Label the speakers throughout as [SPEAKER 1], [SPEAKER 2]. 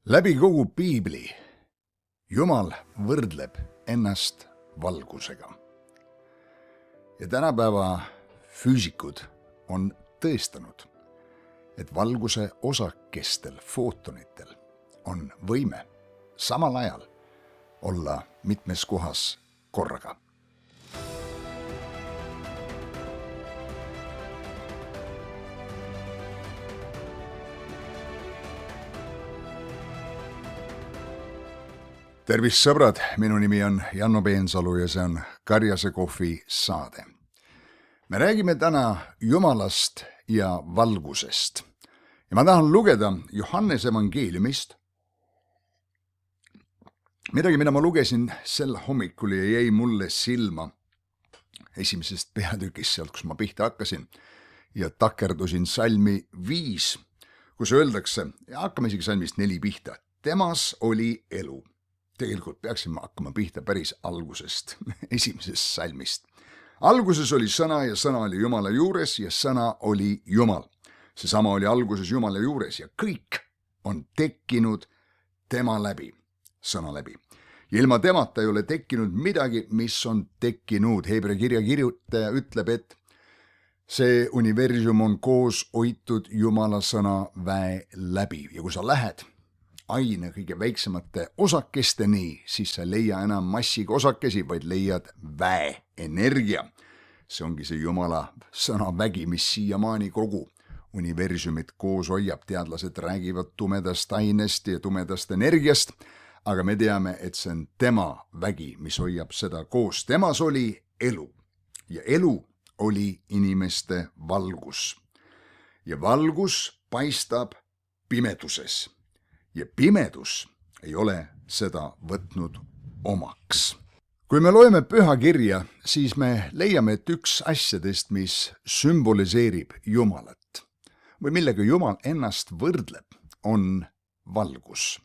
[SPEAKER 1] Läbi kogu piibli Jumal võrdleb ennast valgusega. Ja tänapäeva füüsikud on tõestanud, et valguse osakestel, footonitel on võime samal ajal olla mitmes kohas korraga. Tervist sõbrad, minu nimi on Janno Peensalu ja see on Karjase kohvi saade. Me räägime täna Jumalast ja valgusest. Ja ma tahan lugeda Johannese evangeeliumist. Midagi, mida ma lugesin sel hommikul ja jäi mulle silma esimesest peatükist sealt, kus ma pihta hakkasin. Ja takerdusin salmi 5, kus öeldakse, ja hakkame isegi salmist 4 pihta. Temas oli elu. Tegelikult peaksime hakkama pihta päris algusest, esimesest salmist. Alguses oli sõna ja sõna oli Jumala juures ja sõna oli Jumal. Seesama oli alguses Jumala juures ja kõik on tekkinud tema läbi, sõna läbi. Ja ilma temata ei ole tekkinud midagi, mis on tekkinud. Heebrea kirja kirjutaja ütleb, et see universum on koos hoitud Jumala sõna väe läbi. Ja kui sa lähed aine kõige väiksemate osakesteni, siis sa ei leia enam massiga osakesi, vaid leiad väeenergia. See ongi see Jumala sõnavägi, mis siiamaani kogu universumit koos hoiab. Teadlased räägivad tumedast ainest ja tumedast energiast, aga me teame, et see on tema vägi, mis hoiab seda koos. Temas oli elu ja elu oli inimeste valgus. Ja valgus paistab pimeduses. Ja pimedus ei ole seda võtnud omaks. Kui me loeme pühakirja, siis me leiame, et üks asjadest, mis sümboliseerib Jumalat või millega Jumal ennast võrdleb, on valgus.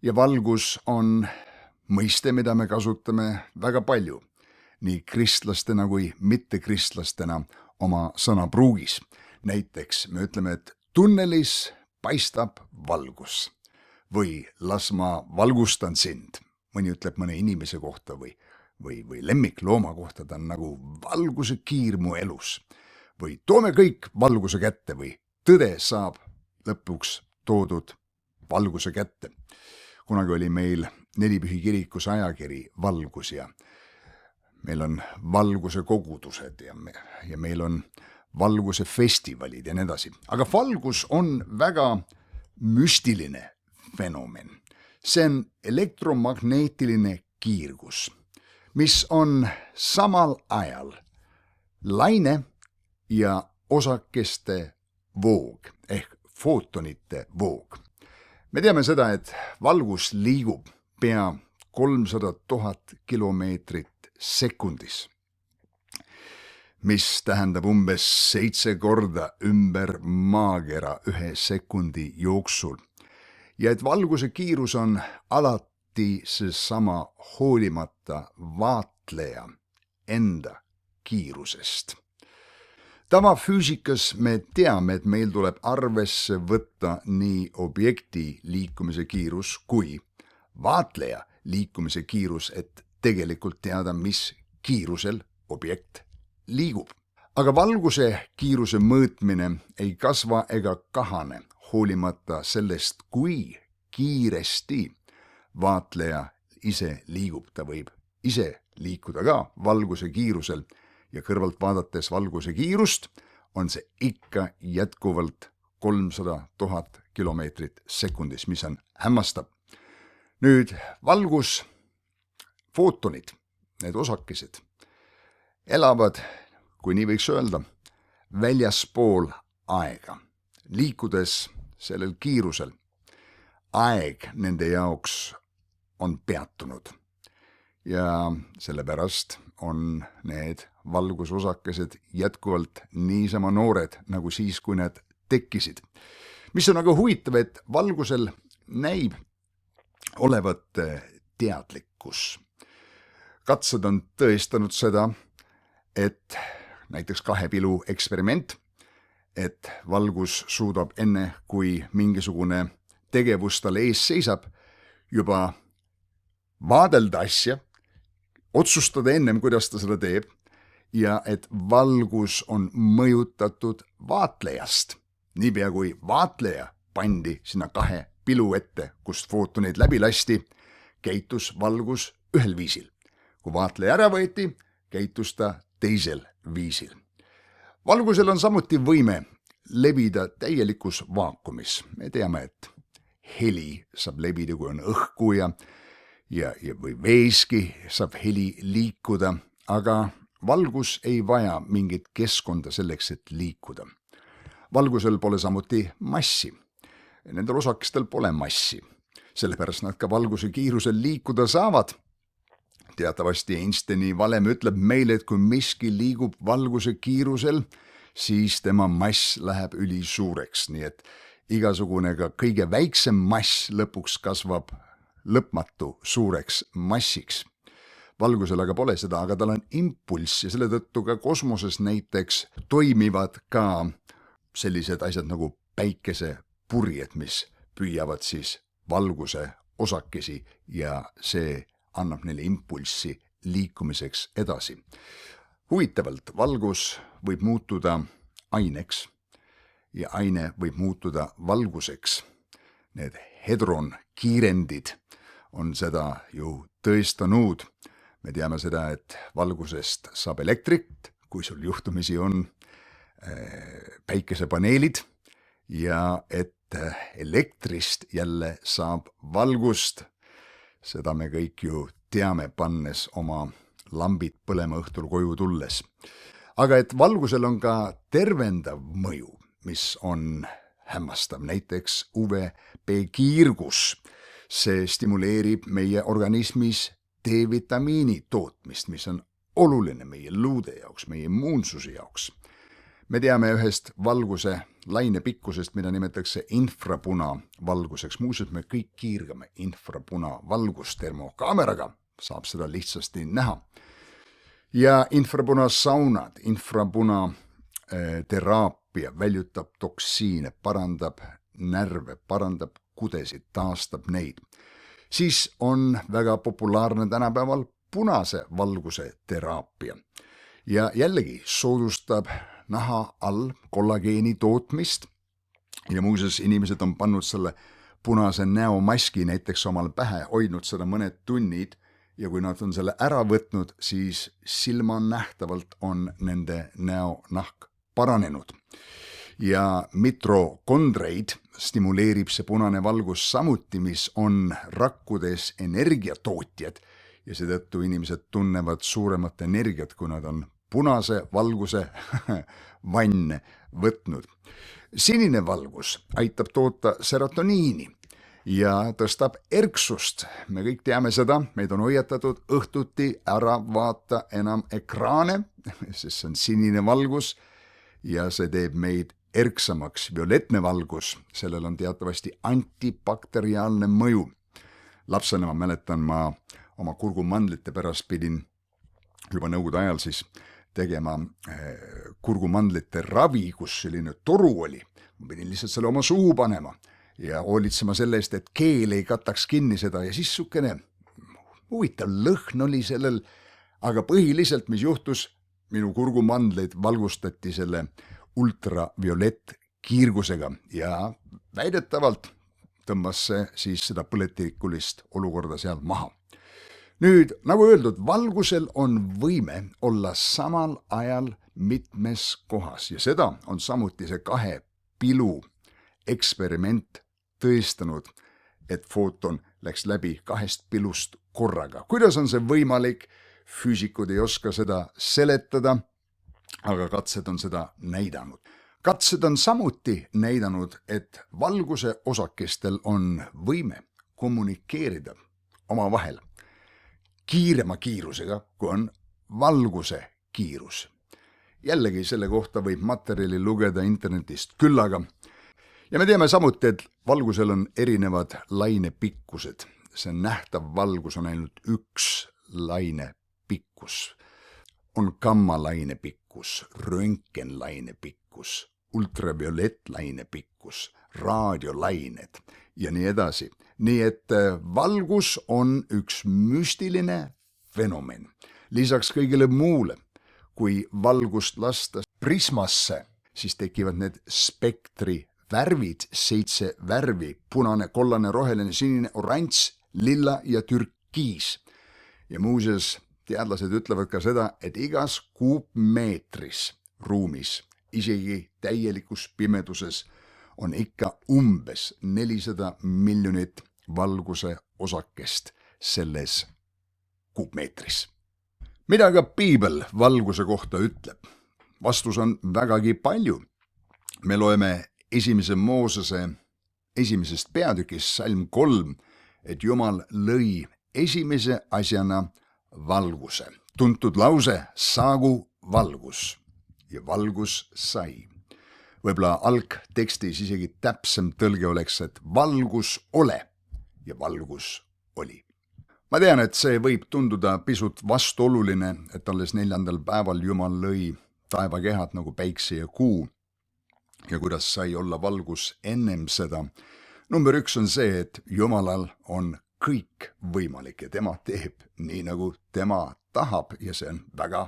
[SPEAKER 1] Ja valgus on mõiste, mida me kasutame väga palju, nii kristlastena kui mittekristlastena oma sõnapruugis. Näiteks me ütleme, et tunnelis paistab valgus või las ma valgustan sind. Mõni ütleb mõne inimese kohta või lemmiklooma kohta, ta on nagu valguse kiir mu elus. Või toome kõik valguse kätte või tõde saab lõpuks toodud valguse kätte. Kunagi oli meil Nelipühi kirikus ajakiri Valgus ja meil on valguse kogudused ja meil on valguse festivalid ja nii edasi. Aga valgus on väga müstiline fenomen. See on elektromagneetiline kiirgus, mis on samal ajal laine ja osakeste voog ehk footonite voog. Me teame seda, et valgus liigub pea 300 000 kilomeetrit sekundis, mis tähendab umbes 7 korda ümber maakera 1 sekundi jooksul. Ja et valguse kiirus on alati seesama hoolimata vaatleja enda kiirusest. Tavafüüsikas me teame, et meil tuleb arvesse võtta nii objekti liikumise kiirus kui vaatleja liikumise kiirus, et tegelikult teada, mis kiirusel objekt liigub. Aga valguse kiiruse mõõtmine ei kasva ega kahane, hoolimata sellest, kui kiiresti vaatleja ise liigub. Ta võib ise liikuda ka valguse kiirusel ja kõrvalt vaadates valguse kiirust on see ikka jätkuvalt 300 000 kilomeetrit sekundis, mis on hämmastav. Nüüd valgus, footonid, need osakesed, elavad, kui nii võiks öelda, väljaspool aega. Liikudes sellel kiirusel, aeg nende jaoks on peatunud. Ja sellepärast on need valgusosakesed jätkuvalt niisama noored, nagu siis, kui need tekkisid. Mis on aga huvitav, et valgusel näib olevat teadlikkus. Katsed on tõestanud seda, et näiteks kahepilu eksperiment, et valgus suudab enne, kui mingisugune tegevus tal ees seisab, juba vaadelda asja, otsustada ennem, kuidas ta seda teeb ja et valgus on mõjutatud vaatlejast. Niipea kui vaatleja pandi sinna 2 pilu ette, kust footoneid läbi lasti, käitus valgus ühel viisil. Kui vaatleja ära võeti, käitus ta teisel viisil. Valgusel on samuti võime levida täielikus vaakumis. Me teame, et heli saab levida, kui on õhku ja või veeski saab heli liikuda, aga valgus ei vaja mingit keskkonda selleks, et liikuda. Valgusel pole samuti massi. Nendel osakestel pole massi. Sellepärast nad ka valguse kiirusel liikuda saavad. Teatavasti Einsteini valem ütleb meile, et kui miski liigub valguse kiirusel, siis tema mass läheb ülisuureks, nii et igasugune ka kõige väiksem mass lõpuks kasvab lõpmatu suureks massiks. Valgusel aga pole seda, aga tal on impulss ja selle tõttu ka kosmoses näiteks toimivad ka sellised asjad nagu päikesepurjed, mis püüavad siis valguse osakesi ja see annab neile impulssi liikumiseks edasi. Huvitavalt, valgus võib muutuda aineks ja aine võib muutuda valguseks. Need hedronkiirendid on seda ju tõestanud. Me teame seda, et valgusest saab elektrit, kui sul juhtumisi on päikesepaneelid ja et elektrist jälle saab valgust. Seda me kõik ju teame, pannes oma lambid põlema õhtul koju tulles. Aga et valgusel on ka tervendav mõju, mis on hämmastav, näiteks UVB-kiirgus. See stimuleerib meie organismis D-vitamiini tootmist, mis on oluline meie luude jaoks, meie immuunsuse jaoks. Me teame ühest valguse laine pikkusest, mida nimetatakse infrapunavalguseks. Muuseas, me kõik kiirgame infrapunavalgust termokaameraga, saab seda lihtsasti näha. Ja infrapunasaunad, infrapunateraapia väljutab toksiine, parandab närve, parandab kudesid, taastab neid. Siis on väga populaarne tänapäeval punase valguse teraapia. Ja jällegi soodustab naha all kollageeni tootmist ja muuseas inimesed on pannud selle punase näomaski näiteks omal pähe, hoidnud seda mõned tunnid ja kui nad on selle ära võtnud, siis silmanähtavalt on nende näonahk paranenud. Ja mitokondreid stimuleerib see punane valgus samuti, mis on rakkudes energiatootjad ja seetõttu inimesed tunnevad suuremat energiat, kui nad on punase valguse vanne võtnud. Sinine valgus aitab toota serotoniini ja tõstab erksust. Me kõik teame seda, meid on hoiatatud õhtuti ära vaata enam ekraane, sest see on sinine valgus ja see teeb meid erksamaks. Violetne valgus, sellel on teatavasti antibakteriaalne mõju. Lapsena ma mäletan, ma oma kurgumandlite pärast pidin juba nõukogude ajal siis tegema kurgumandlite ravi, kus selline toru oli. Ma pidin lihtsalt selle oma suhu panema ja hoolitsema selle eest, et keel ei kataks kinni seda ja siis sukene huvitav lõhn oli sellel, aga põhiliselt, mis juhtus, minu kurgumandleid valgustati selle ultraviolettkiirgusega ja väidetavalt tõmbas see siis seda põletikulist olukorda seal maha. Nüüd, nagu öeldud, valgusel on võime olla samal ajal mitmes kohas ja seda on samuti see 2 pilu eksperiment tõestanud, et footon läks läbi 2 pilust korraga. Kuidas on see võimalik? Füüsikud ei oska seda seletada, aga katsed on seda näidanud. Katsed on samuti näidanud, et valguse osakestel on võime kommunikeerida omavahel kiirema kiirusega, kui on valguse kiirus. Jällegi selle kohta võib materjali lugeda internetist küllaga. Ja me teame samuti, et valgusel on erinevad lainepikkused. See nähtav valgus on ainult üks lainepikkus. On gammalainepikkus, röntgenlainepikkus, ultraviolettlainepikkus, raadiolained ja nii edasi. Nii et valgus on üks müstiline fenomen. Lisaks kõigile muule, kui valgust lasta prismasse, siis tekivad need spektri värvid, 7 värvi, punane, kollane, roheline, sinine, oranž, lilla ja türkiis. Ja muuseas, teadlased ütlevad ka seda, et igas kuupmeetris ruumis, isegi täielikus pimeduses, on ikka umbes 400 miljonit valguse osakest selles kuupmeetris. Mida ka piibel valguse kohta ütleb? Vastus on vägagi palju. Me loeme 1. Moosese 1. peatükis, salm 3, et Jumal lõi esimese asjana valguse. Tuntud lause, saagu valgus, ja valgus sai. Võib-olla algtekstis isegi täpsem tõlge oleks, et valgus ole, ja valgus oli. Ma tean, et see võib tunduda pisut vastuoluline, et alles 4. päeval Jumal lõi taevakehad nagu päikse ja kuu, ja kuidas sai olla valgus ennem seda. Number 1 on see, et Jumalal on kõik võimalik ja tema teeb nii, nagu tema tahab, ja see on väga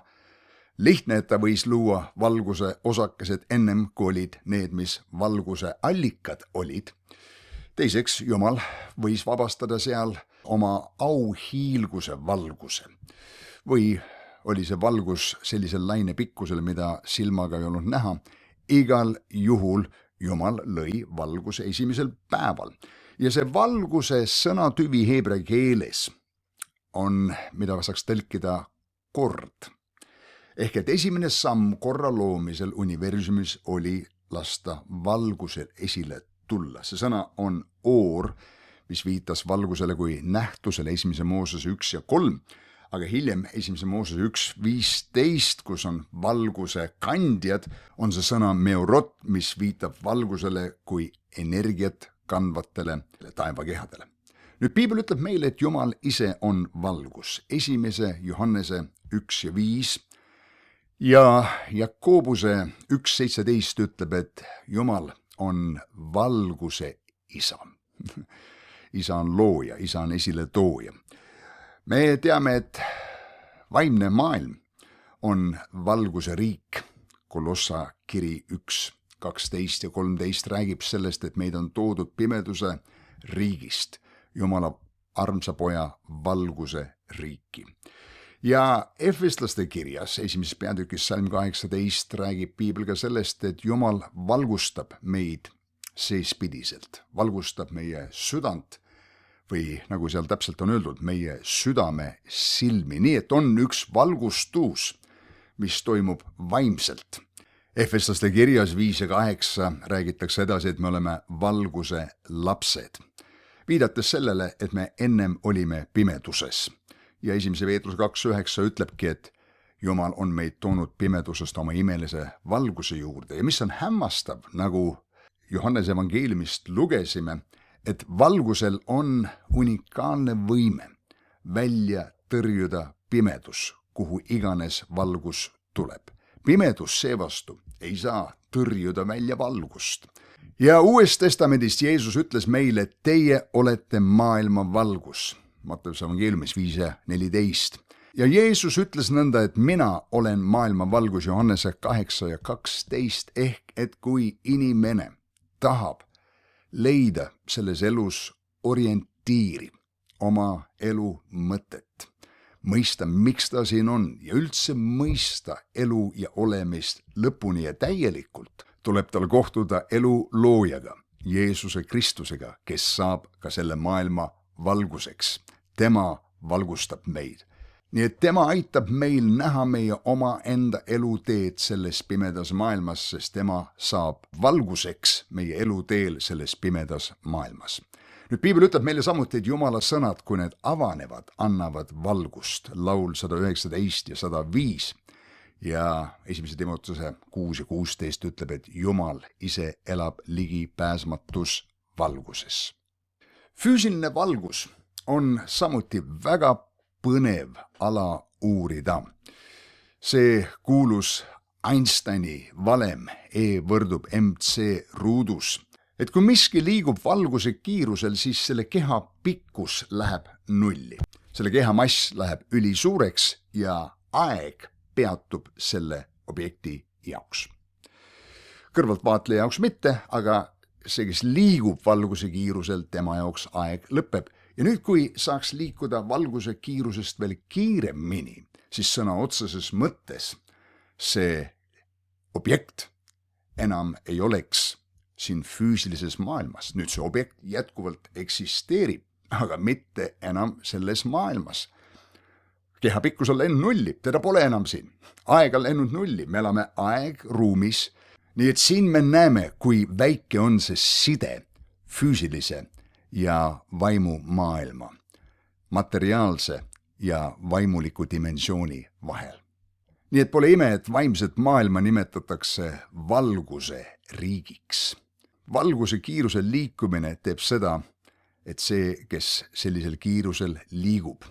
[SPEAKER 1] lihtne, et ta võis luua valguse osakesed ennem, kui olid need, mis valguse allikad olid. Teiseks, Jumal võis vabastada seal oma auhiilguse valguse. Või oli see valgus sellisel laine pikkusel, mida silmaga ei olnud näha. Igal juhul Jumal lõi valguse 1. päeval. Ja see valguse sõnatüvi heebrea keeles on, mida saaks tõlkida kord. Ehk et esimene samm korra loomisel universumis oli lasta valgusel esile tulla. See sõna on oor, mis viitas valgusele kui nähtusele 1. Moosese 1 ja 3, aga hiljem 1. Moosese 1.15, kus on valguse kandjad, on see sõna meorot, mis viitab valgusele kui energiat kandvatele taevakehadele. Nüüd piibel ütleb meile, et Jumal ise on valgus. 1. Johannese 1 ja 5 ja Jakobuse 1.17 ütleb, et Jumal on valguse isa. Isa on looja, isa on esiletooja. Me teame, et vaimne maailm on valguse riik. Kolossa kiri 1.12 ja 13 räägib sellest, et meid on toodud pimeduse riigist, Jumala armsa poja valguse riiki. Ja Efeslaste kirjas 1. peatükis salm 18 räägib piibel ka sellest, et Jumal valgustab meid seespidiselt, valgustab meie südant või nagu seal täpselt on öeldud, meie südame silmi, nii et on üks valgustus, mis toimub vaimselt. Efeslaste kirjas 5 ja 8 räägitakse edasi, et me oleme valguse lapsed, viidates sellele, et me ennem olime pimeduses. Ja 1. Peetruse 2.9 ütlebki, et Jumal on meid toonud pimedusest oma imelise valguse juurde. Ja mis on hämmastav, nagu Johannese evangeeliumist lugesime, et valgusel on unikaalne võime välja tõrjuda pimedus, kuhu iganes valgus tuleb. Pimedus seevastu ei saa tõrjuda välja valgust. Ja Uues Testamendist Jeesus ütles meile, et teie olete maailma valgus. Matteuse evangeeliumis 5.14. Ja Jeesus ütles nõnda, et mina olen maailma valgus, Johannese 8 ja 12, ehk et kui inimene tahab leida selles elus orientiiri, oma elu mõtet, mõista, miks ta siin on ja üldse mõista elu ja olemist lõpuni ja täielikult, tuleb tal kohtuda elu loojaga, Jeesuse Kristusega, kes saab ka selle maailma valguseks. Tema valgustab meid. Nii et tema aitab meil näha meie oma enda eluteed selles pimedas maailmas, sest tema saab valguseks meie eluteel selles pimedas maailmas. Nüüd piibel ütleb meile samuti, et Jumala sõnad, kui need avanevad, annavad valgust. Laul 119 ja 105 ja 1. Timoteuse 6 ja 16 ütleb, et Jumal ise elab ligipääsmatus valguses. Füüsiline valgus on samuti väga põnev ala uurida. See kuulus Einsteini valem E võrdub MC ruudus et kui miski liigub valguse kiirusel, siis selle keha pikkus läheb nulli. Selle keha mass läheb ülisuureks ja aeg peatub selle objekti jaoks. Kõrvaltvaatleja jaoks mitte, aga see, kes liigub valguse kiirusel, tema jaoks aeg lõpeb. Ja nüüd, kui saaks liikuda valguse kiirusest veel kiiremini, siis sõna otseses mõttes see objekt enam ei oleks siin füüsilises maailmas. Nüüd see objekt jätkuvalt eksisteerib, aga mitte enam selles maailmas. Keha pikkus on läinud nulli, teda pole enam siin. Aeg on läinud nulli, me elame aeg-ruumis. Nii et siin me näeme, kui väike on see side füüsilise ja vaimu maailma, materiaalse ja vaimuliku dimensiooni vahel. Nii et pole ime, et vaimset maailma nimetatakse valguse riigiks. Valguse kiirusel liikumine teeb seda, et see, kes sellisel kiirusel liigub,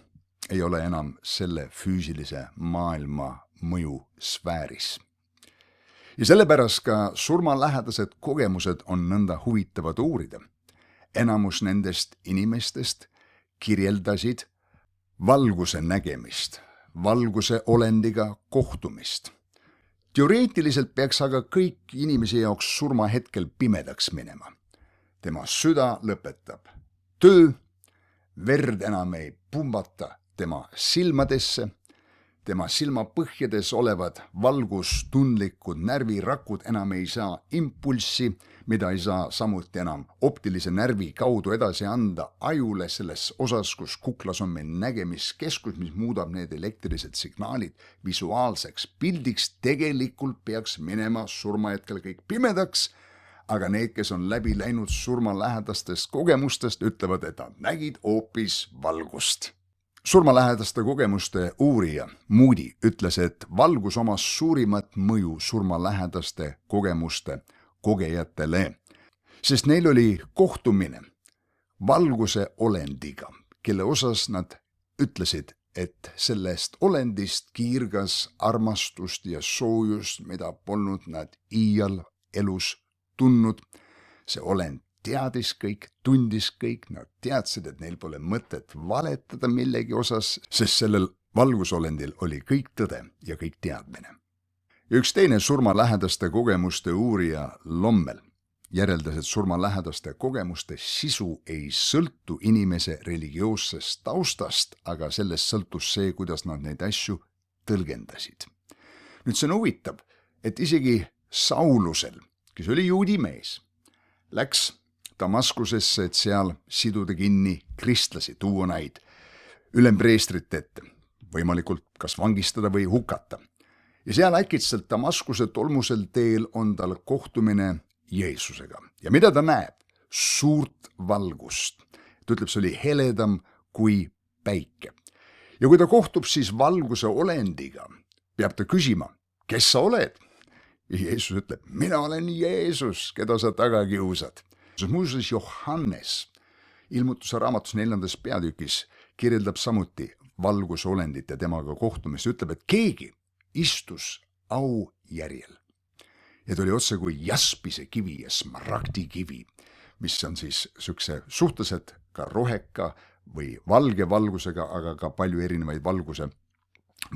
[SPEAKER 1] ei ole enam selle füüsilise maailma mõjusfääris. Ja sellepärast ka surmalähedased kogemused on nõnda huvitavad uurida. Enamus nendest inimestest kirjeldasid valguse nägemist, valguse olendiga kohtumist. Teoreetiliselt peaks aga kõik inimese jaoks surmahetkel pimedaks minema. Tema süda lõpetab töö, verd enam ei pumbata tema silmadesse, tema silmapõhjades olevad valgustundlikud närvirakud enam ei saa impulssi, mida ei saa samuti enam optilise närvi kaudu edasi anda ajule selles osas, kus kuklas on meil nägemiskeskus, mis muudab need elektrilised signaalid visuaalseks pildiks. Tegelikult peaks minema surmahetkel kõik pimedaks, aga need, kes on läbi läinud surmalähedastest kogemustest, ütlevad, et nad nägid hoopis valgust. Surmalähedaste kogemuste uurija Moody ütles, et valgus omas suurimat mõju surmalähedaste kogemuste kogejatele, sest neil oli kohtumine valguse olendiga, kelle osas nad ütlesid, et sellest olendist kiirgas armastust ja soojust, mida polnud nad iial elus tundnud. See olend teadis kõik, tundis kõik, nad teadsid, et neil pole mõtet valetada millegi osas, sest sellel valgusolendil oli kõik tõde ja kõik teadmine. Ja üks teine surmalähedaste kogemuste uurija Lommel järeldas, et surmalähedaste kogemuste sisu ei sõltu inimese religioossest taustast, aga sellest sõltus see, kuidas nad neid asju tõlgendasid. Nüüd see on huvitav, et isegi Saulusel, kes oli juudi mees, läks Damaskusesse, et seal siduda kinni kristlasi, tuua neid ülempreestrite ette, võimalikult kas vangistada või hukata. Ja seal äkitselt Damaskuse tolmusel teel on tal kohtumine Jeesusega. Ja mida ta näeb? Suurt valgust. Ta ütleb, see oli heledam kui päike. Ja kui ta kohtub siis valguse olendiga, peab ta küsima, kes sa oled? Ja Jeesus ütleb, mina olen Jeesus, keda sa taga kiusad. Muuseas Johannes ilmutuse raamatus 4. peatükis kirjeldab samuti valgusolendit ja temaga kohtumist. Ütleb, et keegi istus au järjel. Ja ta oli otse kui jaspise kivi ja smaragdi kivi, mis on siis sükse suhteliselt ka roheka või valge valgusega, aga ka palju erinevaid valguse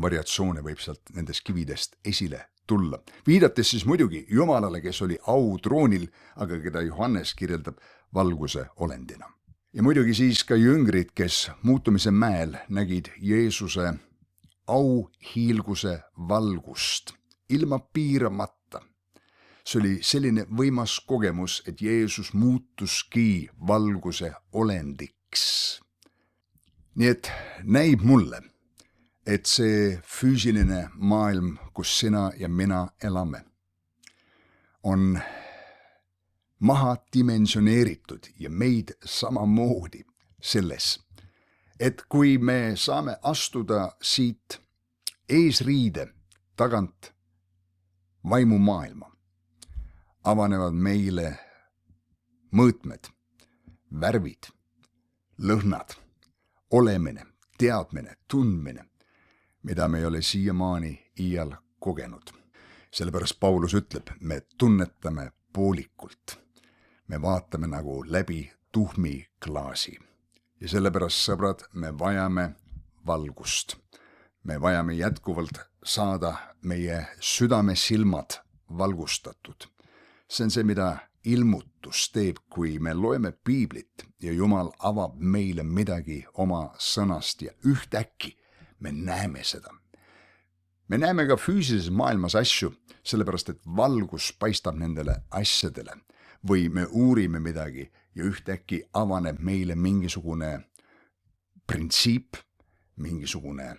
[SPEAKER 1] variatsioone võib sealt nendest kividest esile tulla. Viidates siis muidugi Jumalale, kes oli autroonil, aga keda Johannes kirjeldab valguse olendina. Ja muidugi siis ka jüngrid, kes muutumise mäel nägid Jeesuse auhiilguse valgust ilma piiramata. See oli selline võimas kogemus, et Jeesus muutuski valguse olendiks. Nii et näib mulle, et see füüsiline maailm, kus sina ja mina elame, on maha dimensioneeritud ja meid samamoodi selles, et kui me saame astuda siit eesriide tagant vaimumaailma, avanevad meile mõõtmed, värvid, lõhnad, olemine, teadmine, tundmine, mida me ei ole siiamaani iial kogenud. Sellepärast Paulus ütleb, me tunnetame poolikult. me vaatame nagu läbi tuhmi klaasi. Ja sellepärast, sõbrad, me vajame valgust. Me vajame jätkuvalt saada meie südamesilmad valgustatud. See on see, mida ilmutus teeb, kui me loeme piiblit ja Jumal avab meile midagi oma sõnast ja ühtäkki me näeme seda. Me näeme ka füüsilises maailmas asju, sellepärast et valgus paistab nendele asjadele või me uurime midagi ja ühtäkki avaneb meile mingisugune printsiip, mingisugune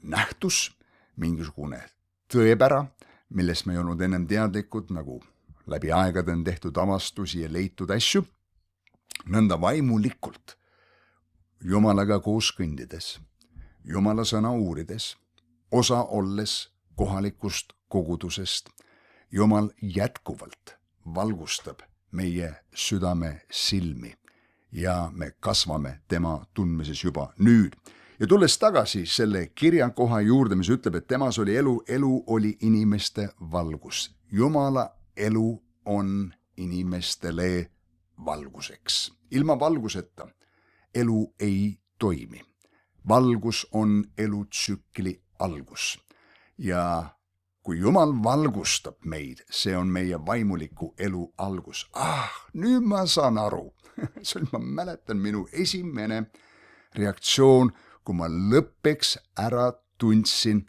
[SPEAKER 1] nähtus, mingisugune tõepära, millest me ei olnud ennem teadlikud, nagu läbi aegade on tehtud avastusi ja leitud asju, nõnda vaimulikult, Jumalaga koos kõndides, Jumala sõna uurides, osa olles kohalikust kogudusest, Jumal jätkuvalt valgustab meie südame silmi ja me kasvame tema tundmises juba nüüd. Ja tulles tagasi selle kirjakoha juurde, mis ütleb, et temas oli elu, elu oli inimeste valgus. Jumala elu on inimestele valguseks. Ilma valguseta elu ei toimi. Valgus on elutsükli algus. Ja kui Jumal valgustab meid, see on meie vaimuliku elu algus. Nüüd ma saan aru. Ma mäletan minu esimene reaktsioon, kui ma lõppeks ära tundsin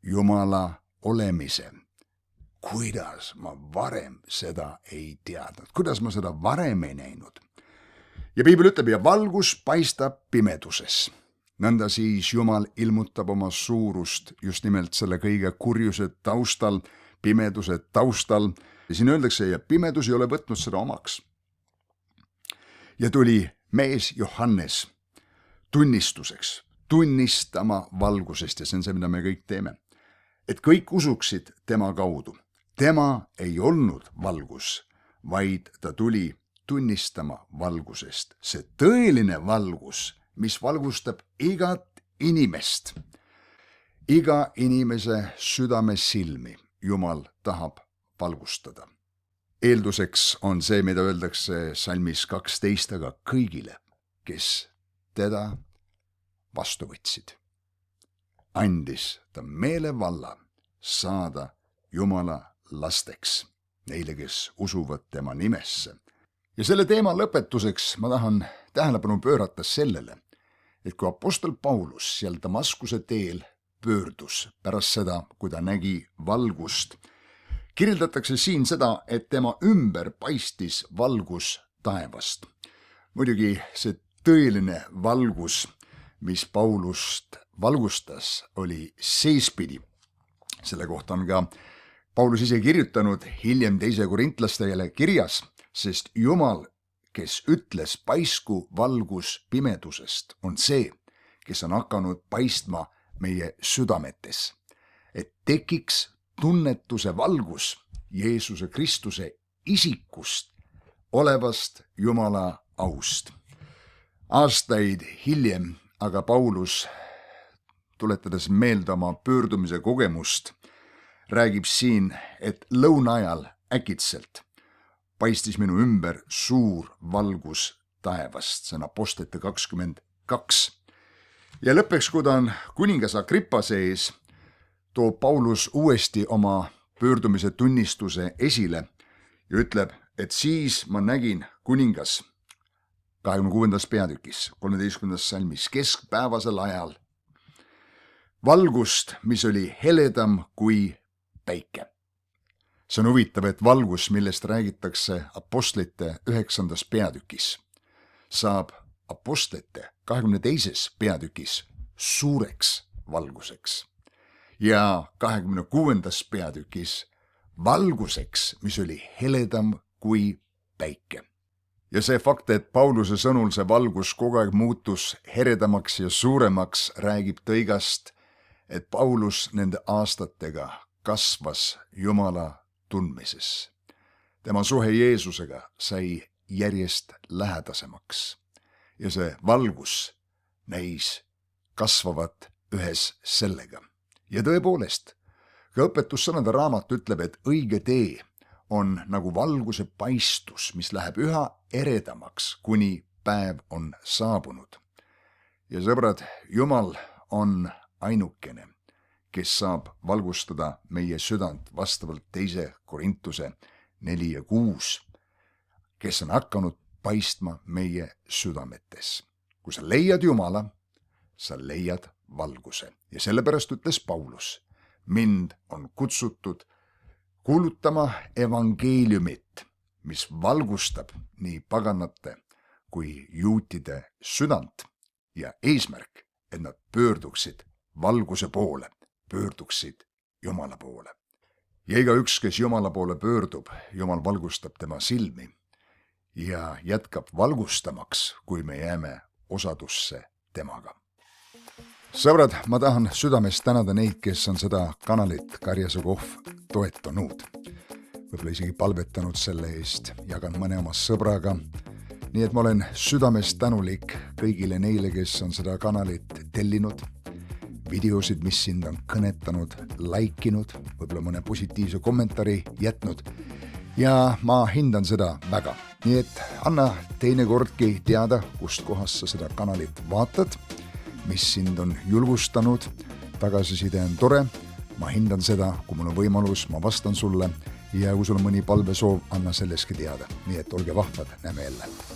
[SPEAKER 1] Jumala olemise. Kuidas ma varem seda ei teadnud, kuidas ma seda varem ei näinud. Ja piibel ütleb, ja valgus paistab pimeduses. Nõnda siis Jumal ilmutab oma suurust just nimelt selle kõige kurjuse taustal, pimeduse taustal. Ja siin öeldakse, ja pimedus ei ole võtnud seda omaks. Ja tuli mees Johannes tunnistuseks, tunnistama valgusest ja see on see, mida me kõik teeme. Et kõik usuksid tema kaudu. Tema ei olnud valgus, vaid ta tuli tunnistama valgusest. See tõeline valgus, mis valgustab igat inimest, iga inimese südame silmi Jumal tahab valgustada. Eelduseks on see, mida öeldakse salmis 12, aga kõigile, kes teda vastu võtsid. Andis ta meelevalla saada Jumala lasteks, neile, kes usuvad tema nimesse. Ja selle teema lõpetuseks ma tahan tähelepanu pöörata sellele, et kui apostel Paulus seal Damaskuse teel pöördus pärast seda, kui ta nägi valgust, kirjeldatakse siin seda, et tema ümber paistis valgus taevast. Muidugi see tõeline valgus, mis Paulust valgustas, oli seespidi. Selle kohta on ka Paulus ise kirjutanud hiljem 2 Korintlastele kirjas, sest Jumal, kes ütles paisku valgus pimedusest, on see, kes on hakanud paistma meie südametes, et tekiks tunnetuse valgus Jeesuse Kristuse isikust olevast Jumala aust. Aastaid hiljem aga Paulus, tuletades meelde oma pöördumise kogemust, räägib siin, et lõuna ajal äkitselt paistis minu ümber suur valgus taevast. See on Apostlite 22. Ja lõppeks, kui ta on kuningas Agrippa sees, toob Paulus uuesti oma pöördumise tunnistuse esile ja ütleb, et siis ma nägin kuningas 26. peatükis, 13. salmis, keskpäevasel ajal valgust, mis oli heledam kui päike. See on huvitav, et valgus, millest räägitakse Apostlite 9. peatükis, saab Apostlite 22. peatükis suureks valguseks ja 26. peatükis valguseks, mis oli heledam kui päike. Ja see fakt, et Pauluse sõnul see valgus kogu aeg muutus heredamaks ja suuremaks, räägib tõigast, et Paulus nende aastatega kasvas Jumala tundmises. Tema suhe Jeesusega sai järjest lähedasemaks ja see valgus näis kasvavat ühes sellega. Ja tõepoolest, ka õpetussõnade raamat ütleb, et õige tee on nagu valguse paistus, mis läheb üha eredamaks, kuni päev on saabunud. Ja sõbrad, Jumal on ainukene, kes saab valgustada meie südant vastavalt 2. Korintuse 4:6, kes on hakanud paistma meie südametes. Kui sa leiad Jumala, sa leiad valguse. Ja sellepärast ütles Paulus, mind on kutsutud kuulutama evangeeliumit, mis valgustab nii paganate kui juutide südant ja eesmärk, et nad pöörduksid valguse poole, pöörduksid Jumala poole. Ja igaüks, kes Jumala poole pöördub, Jumal valgustab tema silmi ja jätkab valgustamaks, kui me jääme osadusse temaga. Sõbrad, ma tahan südamest tänada neid, kes on seda kanalit Karjase Kohv toetanud. Võib-olla isegi palvetanud selle eest, jagan mõne oma sõbraga. Nii et ma olen südamest tänulik kõigile neile, kes on seda kanalit tellinud, videosid, mis sind on kõnetanud, laikinud, võib-olla mõne positiivse kommentaari jätnud. Ja ma hindan seda väga. Nii et anna teinekordki teada, kust kohast sa seda kanalit vaatad, mis sind on julgustanud, tagasiside on tore, ma hindan seda, kui mul on võimalus, ma vastan sulle ja kui sul on mõni palvesoov, anna selleski teada. Nii et olge vahvad, näeme jälle.